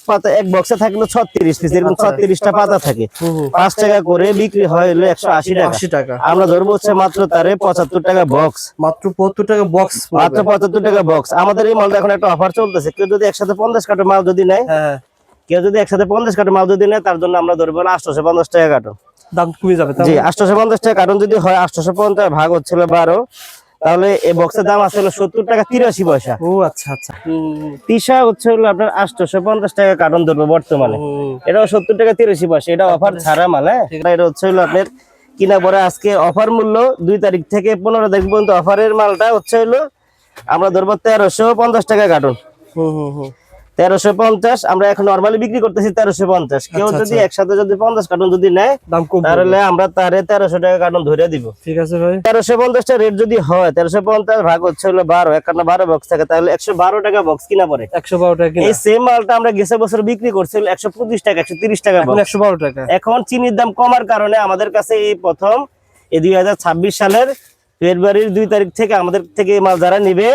পাতা এক বক্সে থাকলে 36 পিস, এরকম 36টা পাতা থাকে। 5 টাকা করে বিক্রি হয় হলো 180 টাকা। আমরা ধরবো হচ্ছে মাত্র তারে 75 টাকা বক্স। মাত্র 75 টাকা বক্স, মাত্র 75 টাকা বক্স। আমাদের এই মালটা এখন একটা অফার চলতেছে, কেউ যদি একসাথে 50 কার্টন মাল যদি নেয়, হ্যাঁ কেউ যদি একসাথে 50 কার্টন মাল যদি নেয়, তার জন্য আমরা ধরবো 850 টাকা কার্টন। দাম কমে যাবে। জি 850 টাকা কার্টন যদি হয়, 850 ভাগ হচ্ছিল 12, তাহলে এই বক্সের দাম আছে হলো 70 টাকা 83 পয়সা। ও আচ্ছা আচ্ছা। তিশা হচ্ছে হলো আপনার 850 টাকা কার্টন ধরবো বর্তমানে, এটাও 70 টাকা 83 পয়সা। এটা অফার ছাড়া মাল। হ্যাঁ, এটা হচ্ছে হলো আপনার কিনা পরে আজকে অফার মূল্য 2 তারিখ থেকে 15 তারিখ পর্যন্ত অফারের মালটা হচ্ছে হলো আমরা ধরবো 1350 টাকা কার্টন। 1350 আমরা এখন নরমালি বিক্রি করতেছি 1350। কেউ যদি একসাথে যদি 50 কার্টন যদি নেয়, তাহলে আমরা তারে 1300 টাকা কার্টন ধরে দিব। ঠিক আছে ভাই। 1350 টা রেট যদি হয়, 1350 ভাগ হচ্ছে হলো 12, এখানে 12 বক্স থাকে, তাহলে 112 টাকা বক্স কিনা পড়ে। 112 টাকা কিনা। এই সেম মালটা আমরা গেছে বছর বিক্রি করছিল 125 টাকা 130 টাকা বক্স, 112 টাকা। এখন চিনির দাম কমার কারণে আমাদের কাছে এই প্রথম এই 2026 সালের ফেব্রুয়ারির 2 তারিখ থেকে আমাদের থেকে এই মাল যারা নিবে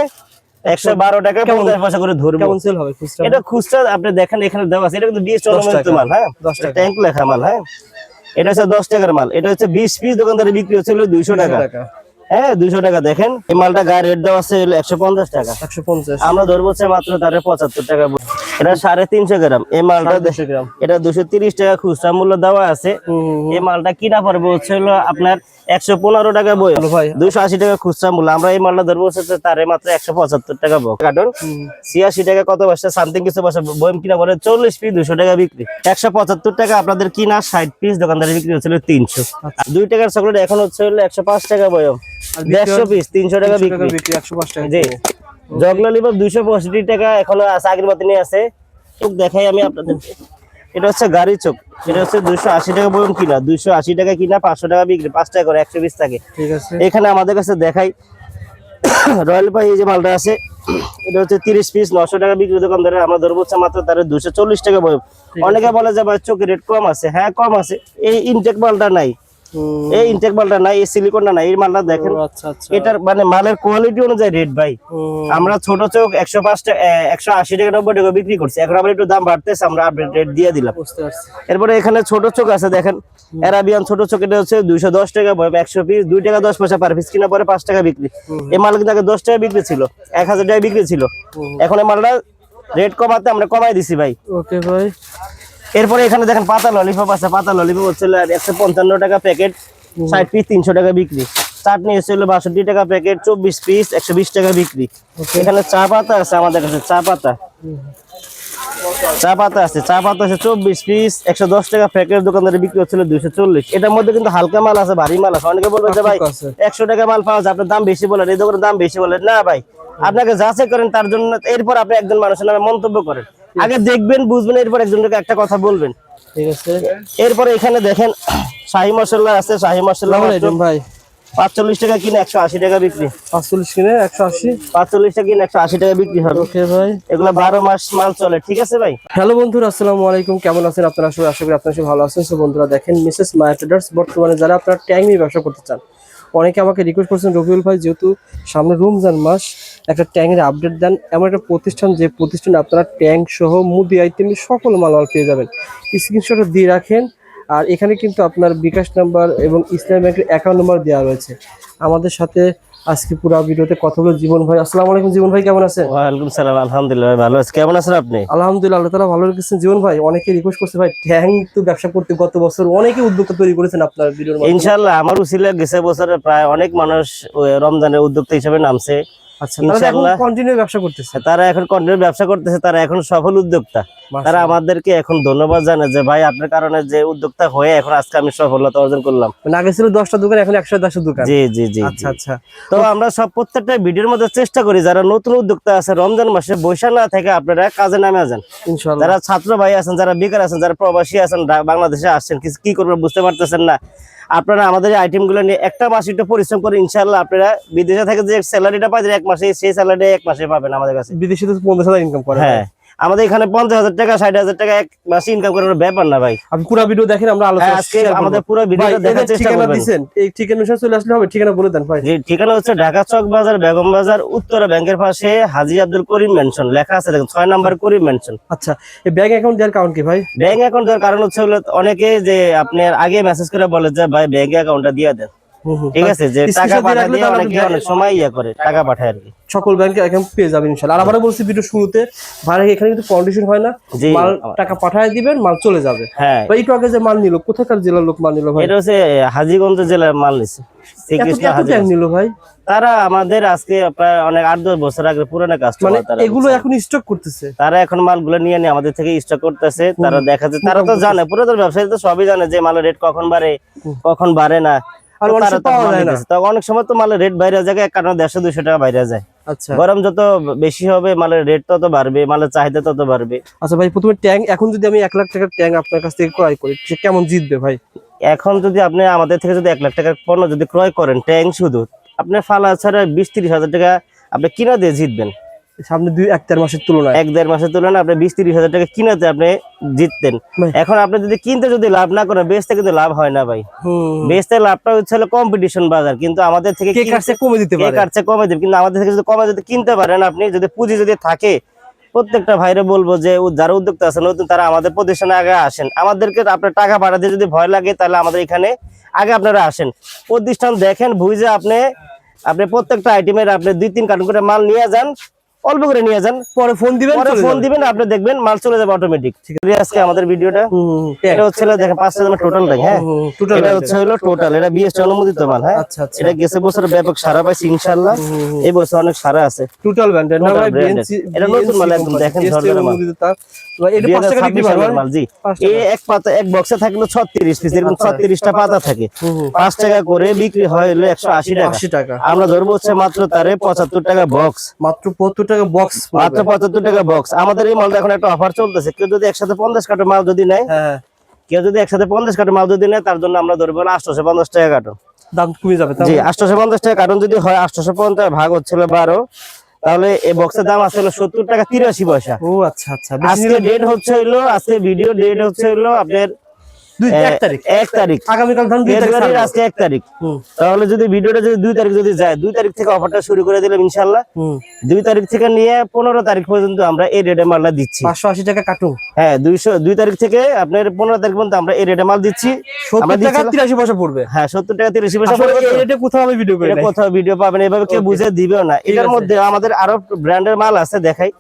112 টাকা 50 পয়সা করে ধরবো। কেমন সেল হবে খুচরা? এটা খুচরা আপনি দেখেন এখানে দেওয়া আছে, এটা কিন্তু 20 টাকা মাল। হ্যাঁ, 10 টাকা ট্যাঙ্ক লেখা মাল। হ্যাঁ, এটা হচ্ছে 10 টাকার মাল। এটা হচ্ছে 20 পিস দোকানদারে বিক্রি হচ্ছিল 200 টাকা। হ্যাঁ 200 টাকা। দেখেন এই মালটা গায়ে রেট দেওয়া আছে 150 টাকা। 150 আমরা ধরবো হচ্ছে মাত্র তারে 75 টাকা। এটা 350 গ্রাম এই মালটা। 250 গ্রাম। এটা 230 টাকা খুচরা মূল্য দেওয়া আছে। এই মালটা কিনা পড়বে হচ্ছে হলো আপনার 115 টাকা বই, 280 টাকা খুচরা মূল্য। আমরা এই মালটা ধরবো হচ্ছে তারে মাত্র 175 টাকা কার্টন। 86 টাকা কত পয়সা সামথিং কিছু পয়সা বই কিনা পড়ে 40 পিস 200 টাকা বিক্রি। 175 টাকা আপনাদের কিনা, 60 পিস দোকানদারে বিক্রি হচ্ছিল 300। 2 টাকার চকলেট এখন হচ্ছে হলো 105 টাকা বয়ম, 150 পিস 300 টাকা বিক্রি। 105 টাকা। জি জগলা লিভার 265 টাকা এখনো আছে, আগের মতনই আছে। চোখ দেখাই আমি আপনাদের। এটা হচ্ছে গাড়ি চোখ, এটা হচ্ছে 280 টাকা বয়ম কিনা, 280 টাকা কিনা, 500 টাকা বিক্রি, 5 টাকা করে 120 থাকে। ঠিক আছে। এখানে আমাদের কাছে দেখাই রয়্যাল পাই এই যে মালটা আছে, এটা হচ্ছে 30 পিস 900 টাকা বিক্রি দোকানদারে। আমরা ধরবো হচ্ছে মাত্র তার 240 টাকা বয়ম। অনেকে বলে যে ভাই চোখের রেট কম আছে। হ্যাঁ কম আছে, এই ইনটেক মালটা নাই, এই ইনটেক মালটা নাই, এই সিলিকনটা নাই। এই মালটা দেখেন, এটার মানে মালের কোয়ালিটি অনুযায়ী রেট ভাই। আমরা ছোট চোখ 105 টাকা 180 টাকা 90 টাকা বিক্রি করছি, এখন আবার একটু দাম বাড়তেছে, আমরা আপডেট রেট দিয়ে দিলাম। এরপরে এখানে ছোট চোখ আছে দেখেন, অ্যারাবিয়ান ছোট চোখ, এটা হচ্ছে 210 টাকা বয়ম, 100 পিস 2 টাকা 10 পয়সা পার পিস কিনা পরে 5 টাকা বিক্রি। এই মাল কিন্তু আগে 10 টাকা বিক্রি ছিল, 1000 টাকা বিক্রি ছিল, এখন এই মালটা রেট কমাতে আমরা কমাই দিছি ভাই। ওকে ভাই। এরপরে এখানে দেখেন পাতা ললিপপ আছে, পাতা ললিপপ হচ্ছে 155 টাকা প্যাকেট, 60 পিস 300 টাকা বিক্রি। চাটনি হচ্ছে 62 টাকা প্যাকেট, 24 পিস 120 টাকা বিক্রি। এখানে চা পাতা আছে আমাদের কাছে, চা পাতা আছে, চা পাতা আছে 24 পিস 110 টাকা প্যাকেট, দোকানদারে বিক্রি হচ্ছিল 240। এটার মধ্যে কিন্তু হালকা মাল আছে, ভারী মাল আছে। অনেকে বলবে যে ভাই 100 টাকা মাল পাওয়া যায়, আপনার দাম বেশি বলেন, এই দোকানের দাম বেশি বলেন। না ভাই, আপনাকে যাচাই করেন, তার জন্য এরপর আপনি একজন মানুষের নামে মন্তব্য করেন। আগে দেখবেন বুঝবেন, এরপর একজনকে একটা কথা বলবেন। ঠিক আছে। এরপরে এখানে দেখেন শাহী মশলা আছে, শাহী মশলা ভাই 45 টাকা কিনে 180 টাকা বিক্রি। 45 কিনে 180, 45 টাকা কিনে 180 টাকা বিক্রি হবে। ওকে ভাই। এগুলো 12 মাস মাল চলে। ঠিক আছে ভাই। হ্যালো বন্ধুরা, আসসালামু আলাইকুম। কেমন আছেন আপনারা? আশা করি আপনারা সবাই ভালো আছেন। সো বন্ধুরা দেখেন, মিসেস মায়া ট্রেডার্স বর্তমানে যারা আপনারা ট্যাং নিয়ে ব্যবসা করতে চান, অনেকে আমাকে রিকোয়েস্ট করছেন রবিউল ভাই যেহেতু সামনে রমজান মাস একটা ট্যাংয়ের আপডেট দেন। এমন একটা প্রতিষ্ঠান যে প্রতিষ্ঠানে আপনারা ট্যাং সহ মুদি আইটেম সকল মাল পেয়ে যাবেন। স্ক্রিনশট দিয়ে রাখেন। আর এখানে কিন্তু আপনার বিকাশ নাম্বার এবং ইসলামী ব্যাংকের অ্যাকাউন্ট নাম্বার দেওয়া রয়েছে। আমাদের সাথে আজকে পুরো ভিডিওতে কথা বলে জীবন ভাই। আসসালামু আলাইকুম জীবন ভাই, কেমন আছেন? ওয়ালাইকুম সালাম, আলহামদুলিল্লাহ ভালো আছি। কেমন আছেন আপনি? আলহামদুলিল্লাহ, আল্লাহ তাআলা ভালো রেখেছেন। জীবন ভাই অনেকে রিকোয়েস্ট করছে ভাই ট্যাং তো ব্যবসা করতে গত বছর অনেকে উদ্যোক্তা তৈরি করেছেন আপনার ভিডিওর মাধ্যমে। ইনশাআল্লাহ আমার উসিলা গেছে বছরে প্রায় অনেক মানুষ রমজানের উদ্যোক্তা হিসেবে নামছে। আচ্ছা, তারা কন্টিনিউ ব্যবসা করতেছে, তারা এখন কন্টিনিউ ব্যবসা করতেছে, তারা এখন সফল উদ্যোক্তা। তারা আমাদেরকে এখন ধন্যবাদ জানায় যে ভাই আপনার কারণে যে উদ্যোক্তা হয়ে এখন আজকে আমি সফলতা অর্জন করলাম। আগে ছিল 10টা দোকান, এখন 110টা দোকান। জি জি জি। আচ্ছা আচ্ছা। তো আমরা সব প্রত্যেকটা ভিডিওর মধ্যে চেষ্টা করি যারা নতুন উদ্যোক্তা আছে রমজান মাসে বৈশা না থেকে আপনারা কাজে নামে যান। ইনশাআল্লাহ। যারা ছাত্র ভাই আছেন, যারা বেকার আছেন, যারা প্রবাসী আছেন, বাংলাদেশে আসছেন, কি করবেন বুঝতে পারতেছেন না, আপনারা আমাদের এই আইটেমগুলো নিয়ে একটা মাস একটু পরিশ্রম করে ইনশাআল্লাহ আপনারা বিদেশে থেকে যে স্যালারিটা পাবেন এক মাসে, সেই স্যালারি এক মাসে পাবেন আমাদের কাছে। বিদেশে তো 50,000 ইনকাম করে। হ্যাঁ, আমাদের এখানে 50,000 টাকা 60,000 টাকা এক মাসে ইনকাম করার ব্যাপার না ভাই। আপনি পুরো ভিডিও দেখেন, আমরা আলোচনা আজকে আমাদের পুরো ভিডিওটা দেখার চেষ্টা করবেন। দিবেন এই ঠিকানা অনুসারে চলে আসলে হবে, ঠিকানা বলে দেন ভাই। যে ঠিকানা হচ্ছে ঢাকা চক বাজার, বেগম বাজার, উত্তরা ব্যাংকের পাশে হাজী আব্দুল করিম মেনশন লেখা আছে, দেখুন 6 নাম্বার করিম মেনশন। আচ্ছা, এই ব্যাংক অ্যাকাউন্ট দেওয়ার কারণ কি ভাই? ব্যাংক অ্যাকাউন্ট দেওয়ার কারণ হচ্ছে হলো অনেকে যে আপনার আগে মেসেজ করে বলে যে ভাই ব্যাংক অ্যাকাউন্টটা দিয়ে দেন, ঠিক আছে, যে টাকা পাঠায় দিয়ে অনেকে অনেক সময় করে টাকা পাঠায় আর কি। সকল ব্যাংকে অ্যাকাউন্ট পেয়ে যাবেন ইনশাআল্লাহ। আর আবারও বলছি ভিডিও শুরুতে, ভাই এখানে কিন্তু কন্ডিশন হয় না, মাল টাকা পাঠায় দিবেন, মাল চলে যাবে। হ্যাঁ, ভাই একটু আগে যে মাল নিল, কোথাকার জেলার লোক মাল নিল ভাই? এটা হচ্ছে হাজীগঞ্জ জেলার মাল নিছে, শ্রীকৃষ্ণ হাজী নিল ভাই। তারা আমাদের আজকে প্রায় অনেক 8-10 বছর আগে পুরানো কাস্টমার, তারা এগুলো এখন স্টক করতেছে, তারা এখন মালগুলো নিয়ে আমাদের থেকে স্টক করতেছে। তারা দেখা যায়, তারা তো জানে, পুরাতন ব্যবসায়ী তো সবই জানে যে মালের রেট কখন বাড়ে কখন বাড়ে না। আর অনেক সময় তো মালের রেট বাইরে যায়, এক কারণে 150-200 টাকা বাইরে যায়। আচ্ছা, গরম যত বেশি হবে মালের রেট তত বাড়বে, মালের চাহিদা তত বাড়বে। আচ্ছা ভাই, প্রথমে ট্যাঙ্ক, এখন যদি আমি 1 লাখ টাকার ট্যাঙ্ক আপনার কাছ থেকে ক্রয় করি, সে কেমন জিতবে ভাই? এখন যদি আপনি আমাদের থেকে যদি 1 লাখ টাকার পণ্য যদি ক্রয় করেন, ট্যাঙ্ক শুধু আপনার ফালা ছাড়া 20-30 হাজার টাকা আপনি কিনা দিয়ে জিতবেন। সামনে 2-1-4 মাসের তুলনায় 1-1.5 মাসের তুলনায় আপনি 20-30 হাজার টাকা কিনাতে আপনি জিততেন। এখন আপনি যদি কিনতে যদি লাভ না করেন, বেচতে কিন্তু লাভ হয় না ভাই। বেচতে লাভটা হচ্ছে কম্পিটিশন বাজার, কিন্তু আমাদের থেকে কমে দিতে পারে, কমে দিবে, কিন্তু আমাদের থেকে যদি কমে যদি কিনতে পারেন আপনি, যদি পুঁজি যদি থাকে, প্রত্যেকটা ভাইরে বলবো যে যারা উদ্যোক্তা আছেন নতুন, তারা আমাদের প্রতিষ্ঠানে আগে আসেন। আমাদেরকে আপনার টাকা পাঠাতে যদি ভয় লাগে, তাহলে আমাদের এখানে আগে আপনারা আসেন, প্রতিষ্ঠান দেখেন, বুঝে আপনি প্রত্যেকটা আইটেমের আপনি 2-3 কার্টন করে মাল নিয়ে যান, অল্প করে নিয়ে যান, পরে ফোন দিবেন, আপনি দেখবেন মাল চলে যাবে অটোমেটিক। ঠিক আছে, আজকে আমাদের ভিডিওটা এটা হচ্ছে দেখেন 5টা টোটাল ট্যাঙ্ক। হ্যাঁ, এটা হচ্ছে হলো টোটাল, এটা বিএসটি অনুমোদিত মাল। হ্যাঁ, এটা গেছে বছর ব্যাপক সারা পাইছে ইনশাআল্লাহ, এই বছর অনেক সারা আছে। টোটাল ব্র্যান্ডেড না ভাই, বিএনসি এটা নতুন মাল একদম, দেখেন ঝরঝরে মাল। এটা 5 টাকা বিক্রি হয় মাল জি। এই এক পাতা এক বক্সে থাকলো 36 পিস, এরকম 36টা পাতা থাকে, 5 টাকা করে বিক্রি হয় হলো 180 টাকা। আমরা ধরবো হচ্ছে মাত্র তারে 75 টাকা বক্স, মাত্র 75 টাকা বক্স, মাত্র 75 টাকা বক্স। আমাদের এই মালটা এখন একটা অফার চলতেছে, কেউ যদি একসাথে 50 কার্টন মাল যদি নেয়, কেউ যদি একসাথে 50 কার্টন মাল যদি নেয়, তার জন্য আমরা ধরবো 850 টাকা কার্টন, দাম কমে যাবে। জি, 850 টাকা কার্টন যদি হয়, 850 ভাগ হচ্ছিল 12, তাহলে এই বক্সের দাম আছে হলো 70 টাকা 83 পয়সা। ও আচ্ছা আচ্ছা, আজকে ডেট হচ্ছে হলো, আজকে ভিডিও ডেট হচ্ছে হলো আপনার 1 তারিখ, আগামীকাল ধান 2 তারিখ, আজকে 1 তারিখ। তাহলে যদি ভিডিওটা যদি 2 তারিখ যদি যায়, 2 তারিখ থেকে অফারটা শুরু করে দিলাম ইনশাআল্লাহ। 2 তারিখ থেকে নিয়ে 15 তারিখ পর্যন্ত আমরা এই রেটে মালটা দিচ্ছি, 580 টাকা কার্টন। হ্যাঁ, 2 তারিখ থেকে আপনার 15 তারিখ পর্যন্ত আমরা এই রেটে মাল দিচ্ছি। 70 টাকা 83 পয়সা পড়বে। হ্যাঁ, 70 টাকা 83 পয়সা পড়বে। এই রেটে কোথাও আমি ভিডিও করি না, কোথাও ভিডিও পাবেন, এভাবে কেউ বুঝে দিবেও না। এটার মধ্যে আমাদের আরো ব্র্যান্ডের মাল আছে, দেখাই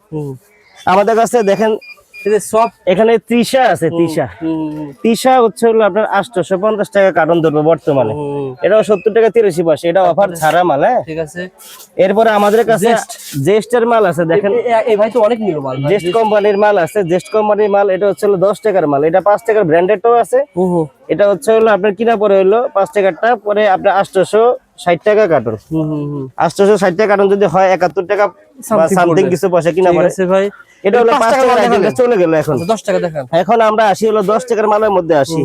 আমাদের কাছে। দেখেন সব এখানে তৃষা আছে, তৃষা হচ্ছে হলো আপনার 850 টাকা কার্টন ধরবো বর্তমানে, এটাও 70 টাকা 83 পয়সা, এটা অফার ছাড়া মাল। হ্যাঁ, ঠিক আছে। এরপরে আমাদের কাছে জেস্টের মাল আছে, দেখেন এই ভাই তো অনেক নিল মাল, জেস্ট কোম্পানির মাল আছে, জেস্ট কোম্পানির মাল। এটা হচ্ছে হলো 10 টাকার মাল, এটা 5 টাকার ব্র্যান্ডেডটাও আছে। এটা হচ্ছে হলো আপনার কিনা পরে হলো 5 টাকারটা, পরে আপনার 860 টাকা কার্টন। 860 টাকা কার্টন যদি হয় 71 টাকা সামথিং কিছু পয়সা কিনা পরে ভাই। এটা হলো 5 টাকা চলে গেল। এখন 10 টাকা দেখেন, এখন আমরা আসি হলো 10 টাকার মালের মধ্যে আসি।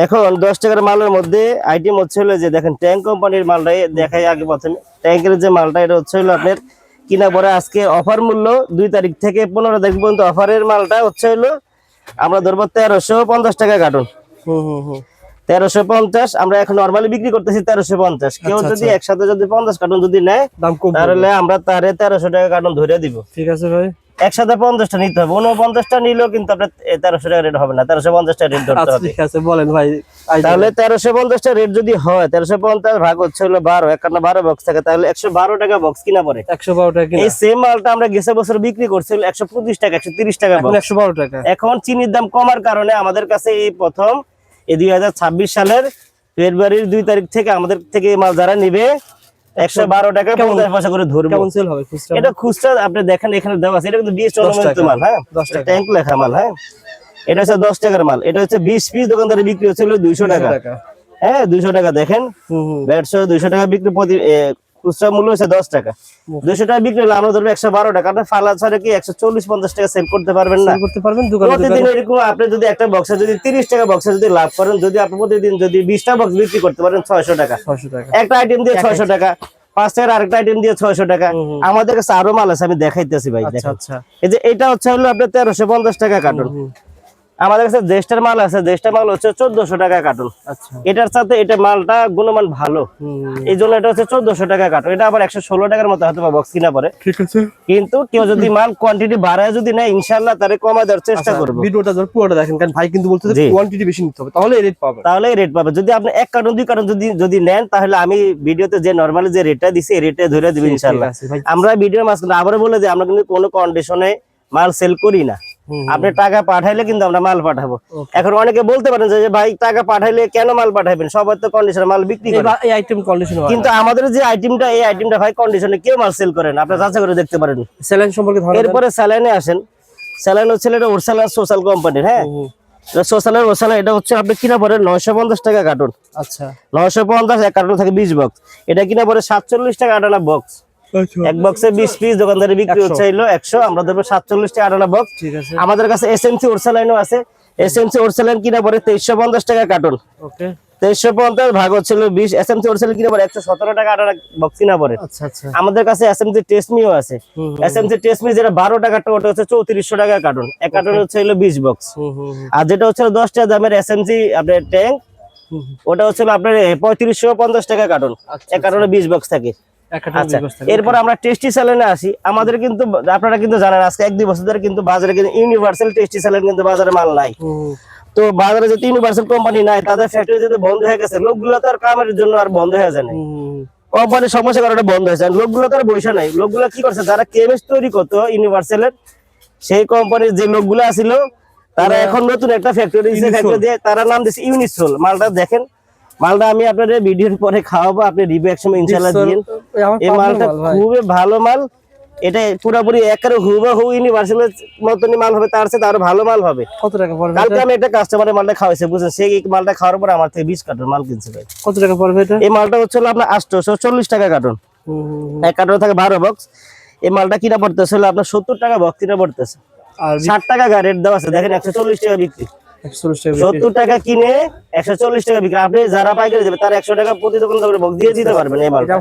এখন 10 টাকার মালের মধ্যে আইটেম হচ্ছে হলো যে দেখেন ট্যাঙ্ক কোম্পানির মালটাই দেখাই আগে প্রথমে। ট্যাঙ্কের যে মালটা, এটা হচ্ছে হলো আপনার কিনা পরে আজকে অফার মূল্য 2 তারিখ থেকে 15 তারিখ পর্যন্ত অফারের মালটা হচ্ছে হলো আমরা ধরবো 1350 টাকা কার্টন। 1350 আমরা এখন নরমালি বিক্রি করতেছি 1350। কেউ যদি একসাথে যদি 50 কার্টন যদি নেয়, তাহলে আমরা তারে 1300 টাকা কার্টন ধরে দিব। ঠিক আছে ভাই, একসাথে 50টা নিতে হবে, 49টা নিলেও কিন্তু আপনার 1300 টাকা রেট হবে না, 1350টা রেট ধরতে হবে। ঠিক আছে, বলেন ভাই। তাহলে 1350টা রেট যদি হয়, 1350 ভাগ হচ্ছে হলো 12, এখানে 12 বক্স থাকে, তাহলে 112 টাকা বক্স কিনা পড়ে। 112 টাকা কিনা। এই সেম মালটা আমরা গেছে বছর বিক্রি করছিল 125 টাকা 130 টাকা বক্স, 112 টাকা। এখন চিনির দাম কমার কারণে আমাদের কাছে এই প্রথম এই 2026 সালের ফেব্রুয়ারির 2 তারিখ থেকে আমাদের থেকে এই মাল যারা নিবে 112 টাকা 50 পয়সা করে ধরবো। কেমন সেল হবে খুচরা? এটা খুচরা আপনি দেখেন এখানে দেওয়া আছে, এটা কিন্তু 20 টাকা মাল। হ্যাঁ, 10 টাকা ট্যাঙ্ক লেখা মাল। হ্যাঁ, এটা হচ্ছে 10 টাকার মাল, এটা হচ্ছে 20 পিস দোকানদারে বিক্রি হচ্ছিল 200 টাকা। হ্যাঁ, 200 টাকা দেখেন, 200 টাকা বিক্রি, প্রতি খুচরা মূল্য হচ্ছে 10 টাকা। 200 টাকা বিক্রি হলে আমরা ধরবো 112 টাকা। আপনি ফালা ছাড়া কি 140-50 টাকা সেল করতে পারবেন না? করতে পারবেন দোকানে। প্রতিদিন এরকম আপনি যদি একটা বক্সে যদি 30 টাকা বক্সে যদি লাভ করেন, যদি আপনি প্রতিদিন যদি 20টা বক্স বিক্রি করতে পারেন 600 টাকা। 600 টাকা একটা আইটেম দিয়ে 600 টাকা, 5 টাকার আরেকটা আইটেম দিয়ে 600 টাকা। আমাদের কাছে আরো মাল আছে, আমি দেখাইতেছি ভাই। আচ্ছা দেখেন আচ্ছা। এই যে এটা হচ্ছে হলো আপনার 1350 টাকা কার্টন। আমাদের কাছে দেশটার মাল আছে, দেশটার মাল হচ্ছে 1400 টাকা কার্টন। আচ্ছা। এটার সাথে এটা মালটা গুণমান ভালো, এই জন্য এটা হচ্ছে 1400 টাকা কার্টন। এটা আবার 116 টাকার মতো হয়তো বক্স কিনা পড়ে। ঠিক আছে। কিন্তু কেউ যদি মাল কোয়ান্টিটি বাড়ায় যদি নেয়, ইনশাআল্লাহ তারে কমায় দেওয়ার চেষ্টা করব। ভিডিওটা ধর পুরোটা দেখেন, কারণ ভাই কিন্তু বলতেছে কোয়ান্টিটি বেশি নিতে হবে, তাহলে রেট পাবে, তাহলে রেট পাবে। যদি আপনি 1 কার্টন 2 কার্টন যদি নেন, তাহলে আমি ভিডিওতে যে নরমালি যে রেটটা দিছি এই রেটে ধরে দিব ইনশাআল্লাহ। আমরা ভিডিওর মাঝখানে আবারও বলে দিই, আমরা কিন্তু কোনো কন্ডিশনে মাল সেল করি না। আপনি টাকা পাঠাইলে কিন্তু আমরা মাল পাঠাবো। এখন অনেকে বলতে পারেন যে ভাই টাকা পাঠাইলে কেন মাল পাঠাবেন, সবাই তো কন্ডিশনে মাল বিক্রি করে। এই আইটেম কন্ডিশন হয়, কিন্তু আমাদের যে আইটেমটা, এই আইটেমটা ভাই কন্ডিশনে কেউ মাল সেল করেন, আপনি যাচাই করে দেখতে পারেন। স্যালাইন সম্পর্কে ধারণা দেন। এরপরে স্যালাইনে আসেন। স্যালাইন হচ্ছে এটা ওরসালান সোশ্যাল কোম্পানির, হ্যাঁ। সোশ্যালের ওরসালান এটা হচ্ছে আপনি কিনা পড়ে 950 টাকা কার্টন। আচ্ছা। 950, এক কার্টন থাকে 20 বক্স। এটা কিনা পড়ে 47 টাকা আটানা বক্স। এক বক্সে 20 পিস দোকানদারে বিক্রি হচ্ছে হলো 100, আমরা ধরবো 47 টাকা আটানা বক্স। ঠিক আছে। আমাদের কাছে এসএমসি ওরসালাইনও আছে। এসএমসি ওরসালাইন কিনা পড়ে 2350 টাকা কার্টন। ওকে। 2350 ভাগ হচ্ছিল 20। এসএমসি ওরসালাইন কিনা পড়ে 117 টাকা আটানা বক্স কিনা পড়ে। আচ্ছা আচ্ছা। আমাদের কাছে এসএমসি টেসমিও আছে। এসএমসি টেসমি যেটা 12 টাকা, ওটা হচ্ছে 3400 টাকা কার্টন। এক কার্টন হচ্ছে হলো 20 বক্স। আর যেটা হচ্ছে 10 টাকা দামের এসএমসি আপনার ট্যাঙ্ক, ওটা হচ্ছে আপনার 3550 টাকা কার্টন। এক কার্টনে 20 বক্স থাকে। আচ্ছা, এরপর আমরা টেস্টি স্যালাইনে আসি। আমাদের কিন্তু আপনারা কিন্তু জানেন আজকে 1-2 বছর ধরে কিন্তু বাজারে কিন্তু ইউনিভার্সাল টেস্টি স্যালাইন কিন্তু বাজারে মাল নাই। তো বাজারে যদি ইউনিভার্সাল কোম্পানি নাই, তাদের ফ্যাক্টরি যদি বন্ধ হয়ে গেছে, লোকগুলো তো আর কামের জন্য আর বন্ধ হয়ে যায় না। কোম্পানির সমস্যার কারণে বন্ধ হয়েছে। লোকগুলো তো আর বসে নাই। লোকগুলো কি করছে, যারা কেমিস্ট তৈরি করতো ইউনিভার্সালের, সেই কোম্পানির যে লোকগুলো আছিল, তারা এখন নতুন একটা ফ্যাক্টরি দিয়ে তারা নাম দিচ্ছে ইউনিসোল। মালটা দেখেন, মালটা আমি আপনাদের ভিডিওর পরে খাওয়াবো, আপনি রিভিউ একসময় ইনশাআল্লাহ দিয়েন। এই মালটা খুবই ভালো মাল। এটা পুরোপুরি একেবারে হুবহু ইউনিভার্সালের মতনই মাল হবে, তার সাথে আরো ভালো মাল হবে। কত টাকা পড়বে? কালকে আমি একটা কাস্টমারের মালটা খাওয়াইছি, বুঝছেন, সেই মালটা খাওয়ার পর আমার থেকে 20 কার্টন মাল কিনছে ভাই। কত টাকা পড়বে এটা? এই মালটা হচ্ছে আপনার 840 টাকা কার্টন। এক কার্টন থাকে 12 বক্স। এই মালটা কিনা পড়তেছে আপনার 70 টাকা বক্স কিনা পড়তেছে। আর 60 টাকা রেট দেওয়া আছে, দেখেন 140 টাকা বিক্রি। 70 টাকা কিনে 140 টাকা বিক্রি। আপনি যারা পাইকারি দেবে তার 100 টাকা প্রতি দোকান থেকে বক্স দিয়ে দিতে পারবেন। এই মালটা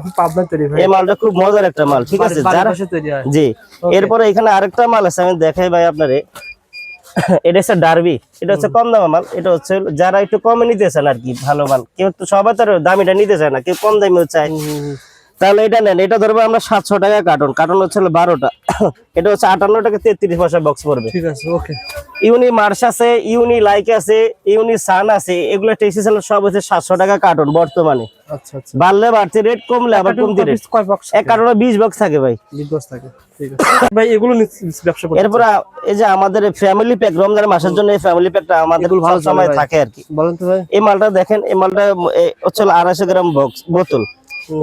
এই মালটা খুব মজার একটা মাল, ঠিক আছে। যারা জি, এরপরে এখানে আরেকটা মাল আছে, আমি দেখাই ভাই আপনারে। এটা হচ্ছে ডার্বি। এটা হচ্ছে কম দামা মাল। এটা হচ্ছে যারা একটু কমে নিতে চান আর কি, ভালো মাল। কেউ তো সবাই তো দামিটা নিতে চায় না, কেউ কম দামিও চায়, তাহলে এটা নেন। এটা ধরবো আমরা 700 টাকা কার্টন। কার্টন হচ্ছে 12টা। এটা হচ্ছে 58 টাকা 33 পয়সা বক্স পড়বে। ঠিক আছে, ওকে। ইউনি মার্স আছে, ইউনি লাইক আছে, ইউনি সান আছে, এগুলো টেক্সি সেল সব হচ্ছে 700 টাকা কার্টন বর্তমানে। আচ্ছা আচ্ছা। বাড়লে বাড়ছে রেট, কমলে আবার কমতে রেট। কয় বক্স? এক কার্টনে 20 বক্স থাকে ভাই। 20 বক্স থাকে। ঠিক আছে ভাই, এগুলো ব্যবসা করতে। এরপর এই যে আমাদের ফ্যামিলি প্যাক, রমজান মাসের জন্য এই ফ্যামিলি প্যাকটা আমাদের ভালো সময় থাকে আর কি। বলেন তো ভাই। এই মালটা দেখেন, এই মালটা হচ্ছে 250 গ্রাম বক্স বোতল।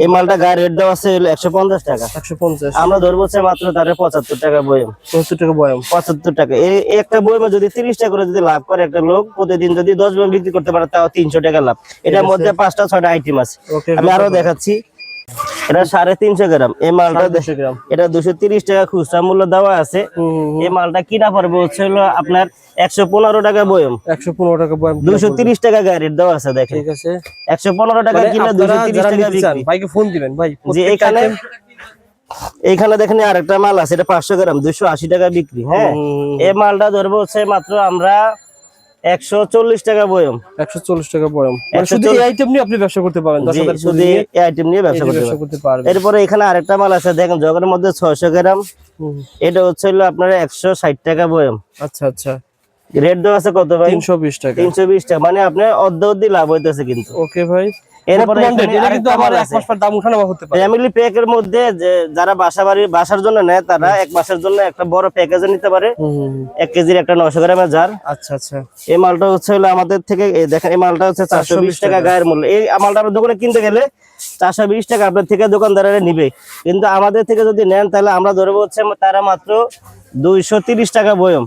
এই মালটা গায়ে রেট দেওয়া আছে 150 টাকা। 150। আমরা ধরবো হচ্ছে মাত্র তারে 75 টাকা বয়ম। 75 টাকা বয়ম। 75 টাকা। এই একটা বয়মে যদি 30 টাকা করে যদি লাভ করে একটা লোক, প্রতিদিন যদি 10 বয়ম বিক্রি করতে পারে, তাও 300 টাকা লাভ। এটার মধ্যে 5টা-6টা আইটেম আছে, আমি আরো দেখাচ্ছি। এটা 350 গ্রাম। এই মালটা এটা 230 টাকা খুচরা মূল্য দেওয়া আছে। এই মালটা কিনা পড়বে হচ্ছে হলো আপনার 115 টাকা বয়ম। 115 টাকা বয়ম। 230 টাকা গায়ে রেট দেওয়া আছে, দেখেন। ঠিক আছে। 115 টাকা কিনা 230 টাকা বিক্রি। ভাইকে ফোন দিবেন ভাই। যে এইখানে দেখেন আরেকটা মাল আছে, এটা 500 গ্রাম 280 টাকা বিক্রি। হ্যাঁ, এই মালটা ধরবো হচ্ছে মাত্র আমরা 140 টাকা বয়ম। 140 টাকা বয়ম। শুধু এই আইটেম নিয়ে আপনি ব্যবসা করতে পারেন। শুধু এই আইটেম নিয়ে ব্যবসা করতে পারবেন। এরপরে এখানে আরেকটা মাল আছে, দেখেন জগের মধ্যে 600 গ্রাম। এটা হচ্ছে হলো আপনার 160 টাকা বয়ম। আচ্ছা আচ্ছা। রেট দেওয়া আছে কত ভাই? 320 টাকা। 320 টাকা, মানে আপনার অর্ধ লাভ হইতেছে কিন্তু। ওকে ভাই। এরপরে এটা কিন্তু আমার এক মাস পর দাম উঠানো হতে পারে। ফ্যামিলি প্যাকের মধ্যে যারা বাসার জন্য নেয়, তারা এক মাসের জন্য একটা বড় প্যাকেজে নিতে পারে। 1 কেজির একটা 900 গ্রামের জার। আচ্ছা আচ্ছা। এই মালটা হচ্ছে হলো আমাদের থেকে, দেখেন এই মালটা হচ্ছে 420 টাকা গায়ের মূল্য। এই মালটা দোকানে কিনতে গেলে 420 টাকা আপনার থেকে দোকানদারেরা নিবে, কিন্তু আমাদের থেকে যদি নেন তাহলে আমরা ধরবো হচ্ছে তারা মাত্র 230 টাকা বয়ম।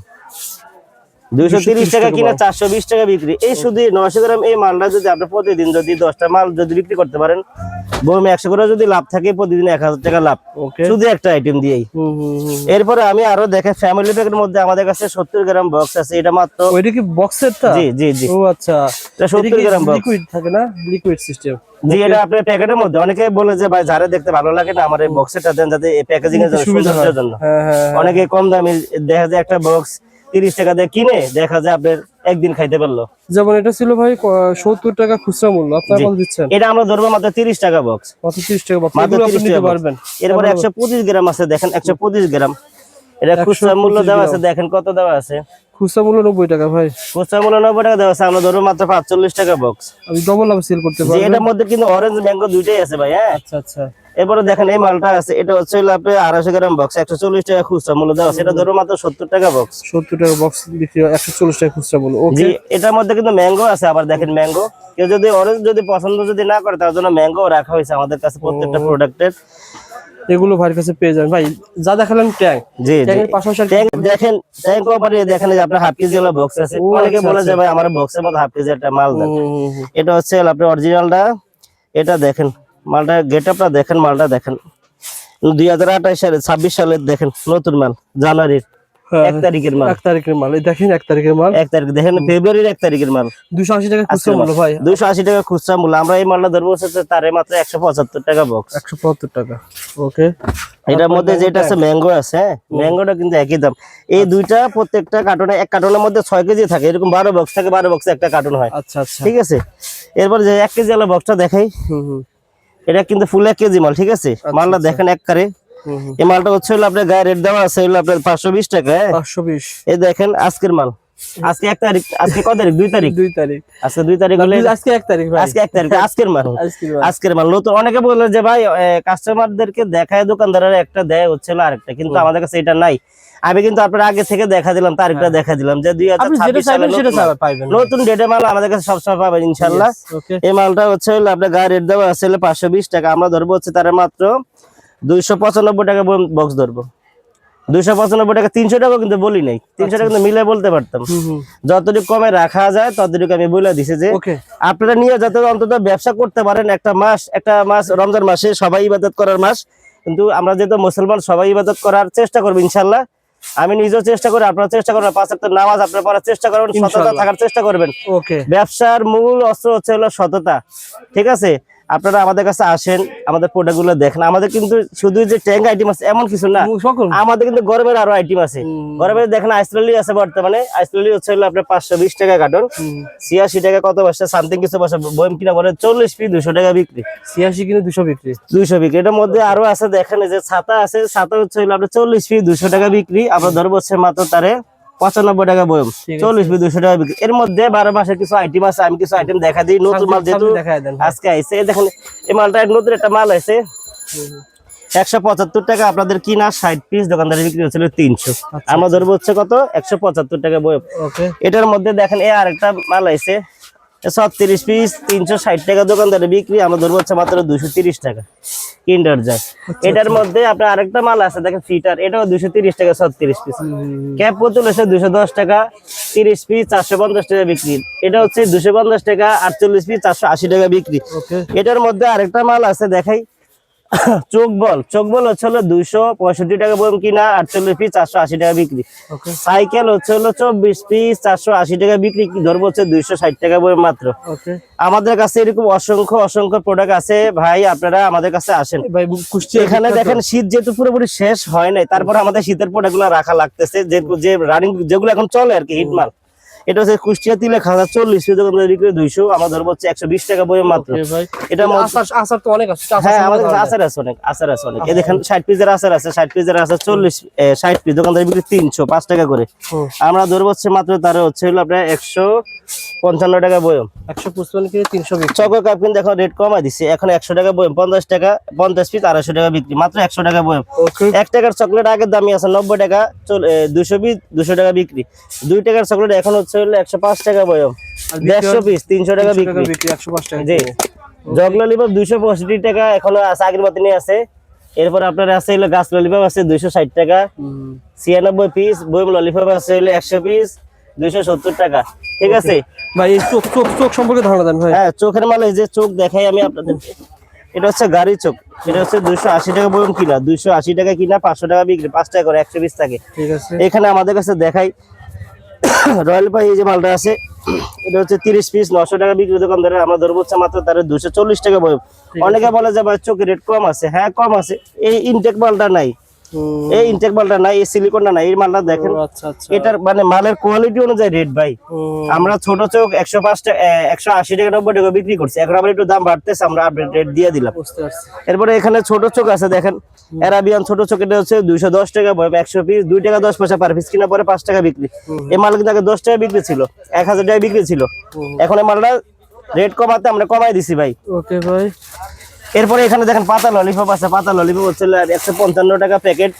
230 টাকা কিনা 420 টাকা বিক্রি। এই শুধু 900 গ্রাম এই মালটা যদি আপনি প্রতিদিন যদি 10টা মাল যদি বিক্রি করতে পারেন, বয়মে 100 করে যদি লাভ থাকে প্রতিদিন 1000 টাকা লাভ ওকে শুধু একটা আইটেম দিয়েই। এরপরে আমি আরো দেখে ফ্যামিলি প্যাকের মধ্যে আমাদের কাছে 70 গ্রাম বক্স আছে, এটা মাত্র ওইটা কি বক্সেরটা? জি জি জি, ও আচ্ছা, এটা 70 গ্রাম বক্স। লিকুইড থাকে না, লিকুইড সিস্টেম। জি, এটা আপনার প্যাকেটের মধ্যে অনেকে বলে যে ভাই যারা দেখতে ভালো লাগে না আমার এই বক্সটা দেন, যাতে এই প্যাকেজিং এর জন্য সুবিধার জন্য। হ্যাঁ হ্যাঁ, অনেকে কম দামে দেখা যায় একটা বক্স 30 টাকা দিয়ে কিনে দেখা যায় আপনার একদিন খাইতে পারলো। যেমন এটা ছিল ভাই 70 টাকা খুচরা মূল্য, আপনারা কত দিচ্ছেন? এটা আমরা ধরবো মাত্র 30 টাকা বক্স, মাত্র 30 টাকা বক্স, মাত্র এগুলো আপনি 30 নিতে টাকা box। পারবেন। এরপরে 125 গ্রাম আছে, দেখেন 125 গ্রাম, এটা খুচরা মূল্য দেওয়া আছে, দেখেন কত দেওয়া আছে। খুচরা মূল্য 90 টাকা ভাই, খুচরা মূল্য 90 টাকা দেওয়া আছে, আমরা ধরবো মাত্র 45 টাকা বক্স। আমি ডবল লাভ সেল করতে যে পারবো। এটার মধ্যে কিন্তু অরেঞ্জ ম্যাঙ্গো দুইটাই আছে ভাই। হ্যাঁ, আচ্ছা আচ্ছা, এরপরে দেখেন এই মালটা আছে, এটা হচ্ছে হলো আপনার 250 গ্রাম বক্স, 140 টাকা খুচরা মূল্য দেওয়া আছে, এটা ধরো মাত্র 70 টাকা বক্স। 70 টাকা বক্স বিক্রি হয়, 140 টাকা খুচরা মূল্য। ওকে, জি, এটার মধ্যে কিন্তু ম্যাঙ্গো আছে, আবার দেখেন ম্যাঙ্গো, কেউ যদি অরেঞ্জ যদি পছন্দ যদি না করে তার জন্য ম্যাঙ্গো রাখা হয়েছে আমাদের কাছে প্রত্যেকটা প্রোডাক্টের। এগুলো ভাইয়ের কাছে পেয়ে যাবেন ভাই। যা দেখালেন ট্যাঙ্ক, জি জি, ট্যাঙ্কের পাশাপাশি ট্যাঙ্ক দেখেন, ট্যাঙ্ক কোম্পানি দেখেন যে আপনার হাফ কেজি ওলা বক্স আছে। অনেকে বলে যে ভাই আমার বক্সের মধ্যে হাফ কেজি একটা মাল দেন, এটা হচ্ছে হলো আপনার অরিজিনালটা। এটা দেখেন মালটা গেটআপটা দেখেন, মালটা দেখেন 2028 সালে 26 সালের দেখেন নতুন মাল, জানুয়ারির 1 তারিখের মাল। 1 তারিখের মাল, এই দেখেন 1 তারিখের মাল, 1 তারিখ দেখেন, ফেব্রুয়ারির 1 তারিখের মাল, 280 টাকা খুচরা মূল্য ভাই। 280 টাকা খুচরা মূল্য। আমরা এই মালটা ধরবো হচ্ছে তারে মাত্র 175 টাকা বক্স। 175 টাকা। ওকে, এটার মধ্যে যেটা আছে ম্যাঙ্গো আছে, হ্যাঁ ম্যাঙ্গোটা কিন্তু একই দাম। এই দুইটা প্রত্যেকটা কার্টুনে, এক কার্টুনের মধ্যে 6 কেজি থাকে, এরকম 12 বক্স থাকে, 12 বক্সে একটা কার্টুন হয়। আচ্ছা আচ্ছা, ঠিক আছে, এরপর যে 1 কেজি ওলা বক্সটা দেখাই, এটা কিন্তু ফুল 1 কেজি মাল। ঠিক আছে, মালটা দেখেন একবারে। এই মালটা হচ্ছে হলো আপনার গায়ে রেট দেওয়া আছে হলো আপনার 520 টাকা। 520। এই দেখেন আজকের মাল, আজকে 1 তারিখ, আজকে কত তারিখ? 2 তারিখ। 2 তারিখ, আজকে 2 তারিখ হলে আজকে 1 তারিখ ভাই, আজকে 1 তারিখ, আজকের মাল, আজকের মাল। আজকের মাল নতুন। অনেকে বলে যে ভাই কাস্টমারদেরকে দেখায় দোকানদারের একটা দেয় হচ্ছে না আরেকটা, কিন্তু আমাদের কাছে এটা নাই। আমি কিন্তু আপনার আগে থেকে দেখা দিলাম, তারিখটা দেখা দিলাম যে 2026 সালে নতুন ডেটে মাল আমাদের কাছে সবসময় পাবেন ইনশাআল্লাহ। এই মালটা হচ্ছে হলো আপনার গায়ে রেট দেওয়া আছে 520 টাকা, আমরা ধরবো হচ্ছে তারা মাত্র 295 টাকা বক্স ধরবো। 295 টাকা, 300 টাকা কিন্তু বলি নাই, 300 টাকা কিন্তু মিলে বলতে পারতাম। যতটুকু কমে রাখা যায় ততটুকু আমি বলে দিছি যে আপনারা নিয়ে যাতে অন্তত ব্যবসা করতে পারেন। একটা মাস রমজান মাসে সবাই ইবাদত করার মাস, কিন্তু আমরা যেহেতু মুসলমান সবাই ইবাদত করার চেষ্টা করবো ইনশাআল্লাহ। আমি নিজেও চেষ্টা করি, আপনারা চেষ্টা করবেন, 5 ওয়াক্ত নামাজ আপনারা পড়ার চেষ্টা করবেন, সততা থাকার চেষ্টা করবেন। ব্যবসার মূল অস্ত্র হচ্ছে হলো সততা। ঠিক আছে, আপনারা আমাদের কাছে আসেন, আমাদের প্রোডাক্ট গুলো দেখেন। আমাদের কিন্তু শুধু যে ট্যাঙ্ক আইটেম আছে এমন কিছু না, আমাদের কিন্তু গরমের আরো আইটেম আছে। গরমের দেখেন আইসলি আছে বর্তমানে, আইসলি হচ্ছে হলো আপনার 520 টাকা কার্টন, 86 টাকা কত বসে সামথিং কিছু বসে বয়ম কিনা পরে 40 পিস 200 টাকা বিক্রি, 86 কিনে 200 বিক্রি, 200 বিক্রি। এটার মধ্যে আরো আছে দেখেন যে ছাতা আছে, ছাতা হচ্ছে হলো আপনার 40 পিস 200 টাকা বিক্রি, আমরা ধরবো হচ্ছে মাত্র তারে 95 টাকা বয়ম, 40 পিস 200 টাকা বিক্রি। এর মধ্যে 12 মাসের কিছু আইটেম আছে, আমি কিছু আইটেম দেখা দিই। নতুন মাল যেহেতু আজকে আইছে, দেখেন এই মালটা নতুন একটা মাল আছে, 175 টাকা আপনাদের কিনা, 60 পিস দোকানদারি বিক্রি হচ্ছিল 300, আমরা ধরবো হচ্ছে কত 175 টাকা বয়ম। এটার মধ্যে দেখেন এই আরেকটা মাল আছে 36 পিস 360 টাকা দোকানদারি বিক্রি, আমরা ধরবো হচ্ছে মাত্র 230 টাকা কিন্ডার জয়। এটার মধ্যে আপনার আরেকটা মাল আছে দেখেন ফিটার, এটাও 230 টাকা 36 পিস। ক্যাপ বোতল আছে 210 টাকা 30 পিস 450 টাকা বিক্রি, এটা হচ্ছে 250 টাকা 48 পিস 480 টাকা বিক্রি। এটার মধ্যে আরেকটা মাল আছে দেখাই, চোখ বল হচ্ছে হলো 265 টাকা বয়ম কিনা, 48 পিস 480 টাকা বিক্রি। সাইকেল হচ্ছে হলো 24 পিস 480 টাকা বিক্রি, ধরবো হচ্ছে 260 টাকা বয়ম মাত্র। আমাদের কাছে এরকম অসংখ্য প্রোডাক্ট আছে ভাই, আপনারা আমাদের কাছে আসেন। এখানে দেখেন শীত যেহেতু পুরোপুরি শেষ হয় নাই, তারপরে আমাদের শীতের প্রোডাক্ট গুলো রাখা লাগতেছে, যে রানিং যেগুলো এখন চলে আর কি হিট মাল। এটা হচ্ছে কুষ্টিয়া তিলে খাজা 40 পিস দোকানদারি বিক্রি 200, আমরা ধরবো হচ্ছে 120 টাকা বয়ম মাত্র। এটা আচার তো অনেক আছে, হ্যাঁ আমাদের কাছে আচার আছে অনেক, আচার আছে অনেক। এই দেখেন 60 পিসের আচার আছে, 60 পিসের আচার 60 পিস দোকানদারি বিক্রি 300, 5 টাকা করে। আমরা ধরবো হচ্ছে মাত্র তার হচ্ছে হলো আপনার 155 টাকা বয়ম, 155 কিনে 300 বিক্রি। চকো কাপ কিন্তু এখন রেট কমাই দিছে, এখন 100 টাকা বয়ম, 50 টাকা 50 পিস 250 টাকা বিক্রি, মাত্র 100 টাকা বয়ম। 1 টাকার চকলেট আগের দামই আছে 90 টাকা, 200 পিস 200 টাকা বিক্রি। 2 টাকার চকলেট এখন হচ্ছে হলো 105 টাকা বয়ম, 150 পিস 300 টাকা বিক্রি, 105 টাকা। জি, জগ ললিপপ 265 টাকা এখনো আছে, আগের মতনই আছে। এরপর আপনার আছে হলো গাছ ললিপপ আছে 260 টাকা, 96 পিস বয়ম ললিপপ আছে হলো 100 পিস 270 টাকা। ঠিক আছে ভাই, এই চোখ সম্পর্কে ধারণা দেন ভাই। হ্যাঁ, চোখের মাল, এই যে চোখ দেখাই আমি আপনাদেরকে, এটা হচ্ছে গাড়ি চোখ, এটা হচ্ছে 280 টাকা বয়ম কিনা, 280 টাকা কিনা, 500 টাকা বিক্রি, 5 টাকা করে 120 থাকে। ঠিক আছে। এখানে আমাদের কাছে দেখাই রয়্যাল পাই, এই যে মালটা আছে এটা হচ্ছে 30 পিস 900 টাকা বিক্রি, দোকানদারে আমরা ধরবো হচ্ছে মাত্র তার 240 টাকা বয়ম। অনেকে বলে যে ভাই চোখের রেট কম আছে, হ্যাঁ কম আছে, এই ইনটেক মালটা নাই, এই ইনটেক মালটা নাই, এই সিলিকনটা নাই, এই মালটা দেখেন। আচ্ছা আচ্ছা। এটার মানে মালের কোয়ালিটি অনুযায়ী রেট ভাই। আমরা ছোট চোখ 105 টাকা 180 টাকা 90 টাকা বিক্রি করছি, এখন আবার একটু দাম বাড়তেছে, আমরা আপডেট রেট দিয়ে দিলাম। বুঝতে পারছি। এরপরে এখানে ছোট চোখ আছে দেখেন, অ্যারাবিয়ান ছোট চোখ, এটা হচ্ছে 210 টাকা বয়ম, 100 পিস 2 টাকা 10 পয়সা পার পিস, কিনা পরে 5 টাকা বিক্রি। এই মাল কিন্তু আগে 10 টাকা বিক্রি ছিল, 1000 টাকা বিক্রি ছিল, এখন এই মালটা রেট কমাতে আমরা কমাই দিছি ভাই। ওকে ভাই। এরপরে এখানে দেখেন পাতা ললিপপ আছে, পাতা ললিপপ হচ্ছে 155 টাকা প্যাকেট,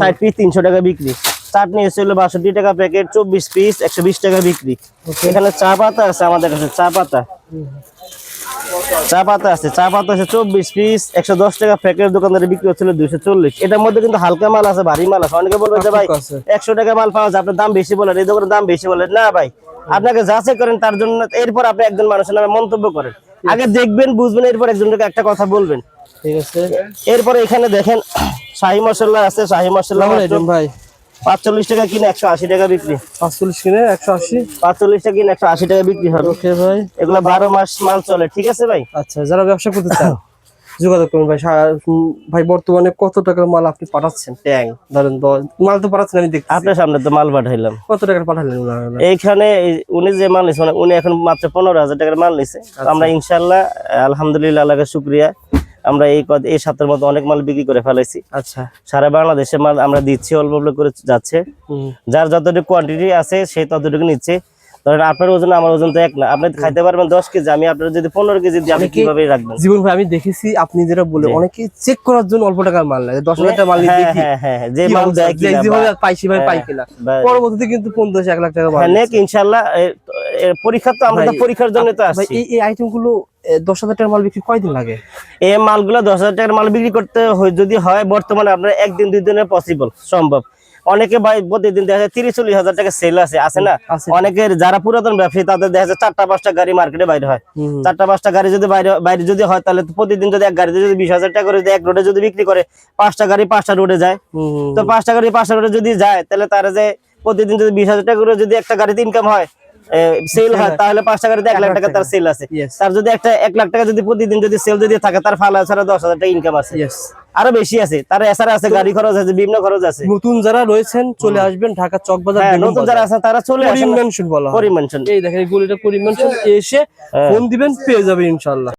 60 পিস 300 টাকা বিক্রি। চাটনি হচ্ছে 62 টাকা প্যাকেট, 24 পিস 120 টাকা বিক্রি। এখানে চা পাতা আছে আমাদের কাছে, চা পাতা আছে, চা পাতা আছে 24 পিস 110 টাকা প্যাকেট, দোকানদারে বিক্রি হচ্ছিল 240। এটার মধ্যে কিন্তু হালকা মাল আছে, ভারী মাল আছে। অনেকে বলবে যে ভাই 100 টাকা মাল পাওয়া যায়, আপনার দাম বেশি বলেন, এই দোকানের দাম বেশি বলেন না ভাই, আপনাকে যাচাই করেন, তার জন্য এরপর আপনি একজন মানুষের নামে মন্তব্য করেন, আগে দেখবেন বুঝবেন, এরপর একজনকে একটা কথা বলবেন। ঠিক আছে। এরপরে এখানে দেখেন শাহী মশলা আছে, শাহী মশলা ভাই 45 টাকা কিনে 180 টাকা বিক্রি, 45 কিনে 180, 45 টাকা কিনে 180 টাকা বিক্রি হবে। ওকে ভাই। এগুলা 12 মাস মাল চলে, ঠিক আছে ভাই। আচ্ছা, যারা ব্যবসা করতে চান যোগাযোগ করুন ভাই। ভাই বর্তমানে কত টাকার মাল আপনি পাঠাচ্ছেন? ট্যাং ধরেন মাল তো পাঠাচ্ছেন, আমি দেখছি আপনার সামনে তো মাল পাঠাইলাম। কত টাকার পাঠালেন? এইখানে উনি যে মাল নিছে, উনি এখন মাত্র 15,000 টাকার মাল নিছে। আমরা ইনশাল্লাহ আলহামদুলিল্লাহ, আল্লাহকে শুকরিয়া, আমরা এই সপ্তাহের মধ্যে অনেক মাল বিক্রি করে ফেলাইছি। আচ্ছা, সারা বাংলাদেশে মাল আমরা দিচ্ছি, অল্প অল্প করে যাচ্ছে, যার যতটুকু কোয়ান্টিটি আছে সে ততটুকু নিচ্ছে। ধরেন আপনার ওজন আমার ওজন তো এক না, আপনি খাইতে পারবেন 10 কেজি, আমি আপনার যদি 15 কেজি দিই, আপনি কিভাবে রাখবেন? জীবন ভাই আমি দেখেছি আপনি যেটা বলে অনেকে চেক করার জন্য অল্প টাকার মাল লাগে, 10,000 টাকা মাল নিয়ে দেখি যে মাল দেয় কি পাইছি ভাই পাই কিনা, পরবর্তীতে কিন্তু 50-1 লাখ টাকা মাল নেক ইনশাআল্লাহ। পরীক্ষা তো আমরা তো পরীক্ষার জন্য তো আসছি। এই আইটেম গুলো 10,000 টাকার মাল বিক্রি কয়দিন লাগে? এই মালগুলো 10,000 টাকার মাল বিক্রি করতে যদি হয়, বর্তমানে আপনার একদিন 2 দিনে পসিবল সম্ভব। অনেকে ভাই প্রতিদিন দেখা যায় 30-40 হাজার টাকা সেল আছে না। অনেকের যারা পুরাতন ব্যবসায়ী তাদের দেখা যায় 4টা-5টা গাড়ি মার্কেটে বাইরে হয়, 4টা-5টা গাড়ি যদি বাইরে যদি হয়, তাহলে প্রতিদিন যদি এক গাড়িতে যদি 20,000 টাকা করে এক রোডে যদি বিক্রি করে, 5টা গাড়ি 5টা রোডে যায়, তো 5টা গাড়ি 5টা রোডে যদি যায়, তাহলে তারা যে প্রতিদিন যদি 20,000 টাকা করে যদি একটা গাড়িতে ইনকাম হয়, সেল হয়, তাহলে 5টা গাড়িতে 1 লাখ টাকা তার সেল আছে। তার যদি একটা 1 লাখ টাকা যদি প্রতিদিন যদি সেল যদি থাকে, তার ফালা ছাড়া 10,000 টাকা ইনকাম আছে, আরো বেশি আছে। তার এছাড়া আছে গাড়ি খরচ আছে, বিভিন্ন খরচ আছে। নতুন যারা রয়েছেন চলে আসবেন ঢাকা চকবাজার, নতুন যারা আছে তারা চলে আসেন, করিম মেনশন বলা হয়, করিম মেনশন। এই দেখেন এই গলিটা করিম মেনশন, এসে ফোন দিবেন পেয়ে যাবে ইনশাআল্লাহ।